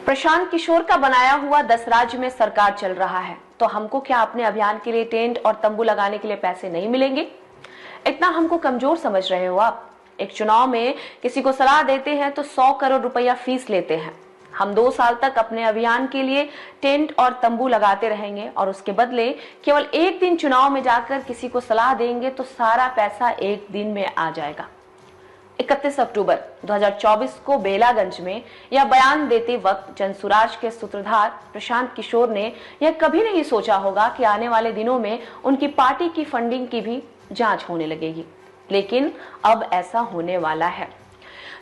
प्रशांत किशोर का बनाया हुआ 10 राज्य में सरकार चल रहा है, तो हमको क्या अपने अभियान के लिए टेंट और तंबू लगाने के लिए पैसे नहीं मिलेंगे? इतना हमको कमजोर समझ रहे हो आप? एक चुनाव में किसी को सलाह देते हैं तो 100 करोड़ रुपया फीस लेते हैं। हम 2 साल तक अपने अभियान के लिए टेंट और तंबू लगाते रहेंगे और उसके बदले केवल एक दिन चुनाव में जाकर किसी को सलाह देंगे तो सारा पैसा एक दिन में आ जाएगा। 31 अक्टूबर 2024 को बेलागंज में यह बयान देते वक्त जनसुराज के सूत्रधार प्रशांत किशोर ने यह कभी नहीं सोचा होगा कि आने वाले दिनों में उनकी पार्टी की फंडिंग की भी जांच होने लगेगी, लेकिन अब ऐसा होने वाला है।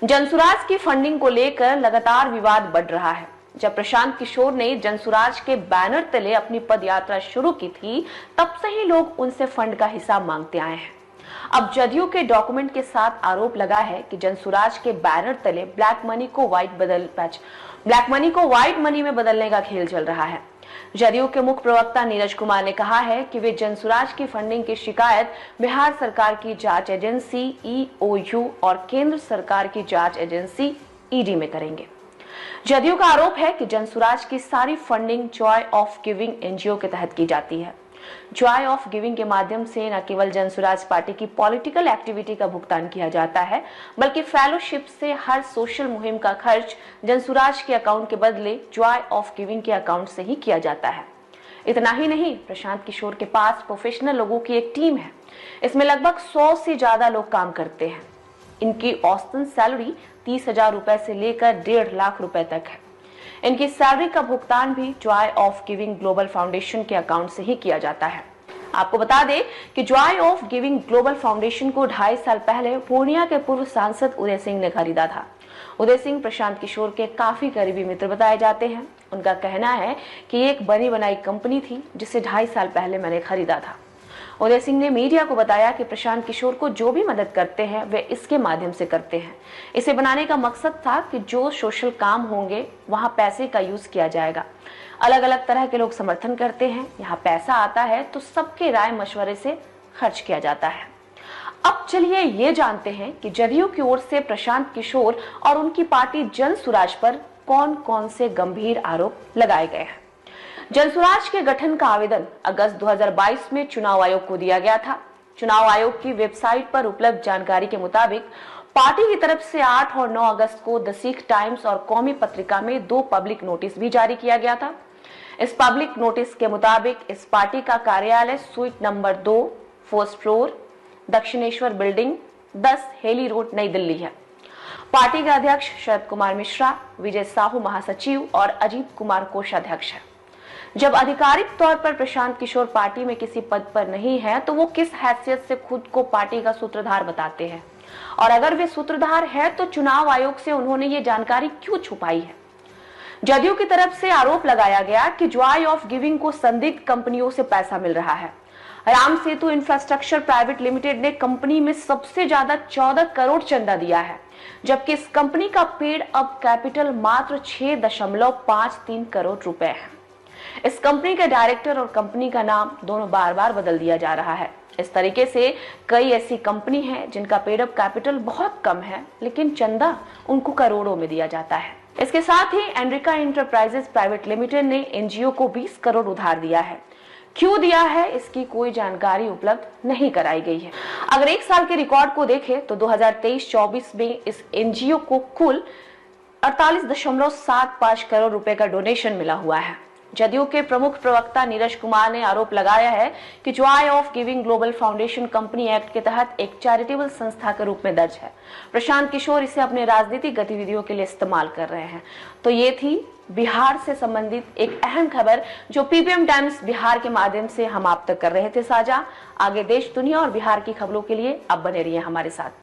जनसुराज की फंडिंग को लेकर लगातार विवाद बढ़ रहा है। जब प्रशांत किशोर ने जनसुराज के बैनर तले अपनी पदयात्रा शुरू की थी, तब से ही लोग उनसे फंड का हिसाब मांगते आए हैं। अब जदयू के डॉक्यूमेंट के साथ आरोप लगा है कि जनसुराज के बैनर तले ब्लैक मनी को व्हाइट मनी में बदलने का खेल चल रहा है। जदयू के मुख्य प्रवक्ता नीरज कुमार ने कहा है कि वे जनसुराज की फंडिंग की शिकायत बिहार सरकार की जांच एजेंसी EOU और केंद्र सरकार की जांच एजेंसी ED में करेंगे। जदयू का आरोप है कि जनसुराज की सारी funding Joy of giving NGO के तहत की जाती है। जॉय ऑफ गिविंग के माध्यम से न केवल जनसुराज पार्टी की पॉलिटिकल एक्टिविटी का भुगतान किया जाता है, बल्कि फेलोशिप से हर सोशल मुहिम का खर्च जनसुराज के अकाउंट के बदले जॉय ऑफ गिविंग के अकाउंट से ही किया जाता है। इतना ही नहीं, प्रशांत किशोर के पास प्रोफेशनल लोगों की एक टीम है। इसमें लगभग 100 से ज्यादा लोग काम करते हैं। इनकी औसतन सैलरी 30,000 रुपए से लेकर 1.5 लाख रुपए तक है। इनकी सैलरी का भुगतान भी Joy of giving global foundation के अकाउंट से ही किया जाता है। आपको बता दें कि Joy of giving global foundation को 2.5 साल पहले पूर्णिया के पूर्व सांसद उदय सिंह ने खरीदा था। उदय सिंह प्रशांत किशोर के काफी करीबी मित्र बताए जाते हैं। उनका कहना है कि एक बनी बनाई कंपनी थी जिसे 2.5 साल पहले मैंने खरीदा था। उदय सिंह ने मीडिया को बताया कि प्रशांत किशोर को जो भी मदद करते हैं वे इसके माध्यम से करते हैं। इसे बनाने का मकसद था कि जो सोशल काम होंगे वहां पैसे का यूज किया जाएगा। अलग अलग तरह के लोग समर्थन करते हैं, यहाँ पैसा आता है तो सबके राय मशवरे से खर्च किया जाता है। अब चलिए ये जानते हैं कि जदयू की ओर से प्रशांत किशोर और उनकी पार्टी जनसुराज पर कौन कौन से गंभीर आरोप लगाए गए हैं। जनसुराज के गठन का आवेदन अगस्त 2022 में चुनाव आयोग को दिया गया था। चुनाव आयोग की वेबसाइट पर उपलब्ध जानकारी के मुताबिक पार्टी की तरफ से 8 और 9 अगस्त को द सिख टाइम्स और कौमी पत्रिका में 2 पब्लिक नोटिस भी जारी किया गया था। इस पब्लिक नोटिस के मुताबिक इस पार्टी का कार्यालय suite number 2 first floor Dakshineswar building 10 Hailey road New Delhi है। पार्टी के अध्यक्ष शरद कुमार मिश्रा, विजय साहू महासचिव और अजीत कुमार कोषाध्यक्ष है। जब आधिकारिक तौर पर प्रशांत किशोर पार्टी में किसी पद पर नहीं है तो वो किस हैसियत से खुद को पार्टी का सूत्रधार बताते हैं, और अगर वे सूत्रधार है तो चुनाव आयोग से उन्होंने ये जानकारी क्यों छुपाई है। जदयू की तरफ से आरोप लगाया गया कि जॉय ऑफ गिविंग को संदिग्ध कंपनियों से पैसा मिल रहा है। Ram Setu infrastructure private limited ने कंपनी में सबसे ज्यादा 14 करोड़ चंदा दिया है, जबकि इस कंपनी का पेड अप कैपिटल मात्र 6.53 करोड़ रुपए है। इस कंपनी के डायरेक्टर और कंपनी का नाम दोनों बार बार बदल दिया जा रहा है। इस तरीके से कई ऐसी कंपनी हैं जिनका पेड अप कैपिटल बहुत कम है, लेकिन चंदा उनको करोड़ों में दिया जाता है। इसके साथ ही एंड्रिका इंटरप्राइजेस प्राइवेट लिमिटेड ने NGO को 20 करोड़ उधार दिया है। क्यों दिया है, इसकी कोई जानकारी उपलब्ध नहीं कराई गई है। अगर 1 साल के रिकॉर्ड को देखें तो 2023-24 में इस NGO को कुल 48.75 करोड़ रुपए का डोनेशन मिला हुआ है। जदयू के प्रमुख प्रवक्ता नीरज कुमार ने आरोप लगाया है कि Joy of giving global foundation company act के तहत एक चैरिटेबल संस्था के रूप में दर्ज है। प्रशांत किशोर इसे अपने राजनीतिक गतिविधियों के लिए इस्तेमाल कर रहे हैं। तो ये थी बिहार से संबंधित एक अहम खबर जो PPM टाइम्स बिहार के माध्यम से हम आप तक कर रहे थे साझा। आगे देश, दुनिया और बिहार की खबरों के लिए आप बने रहिए हमारे साथ।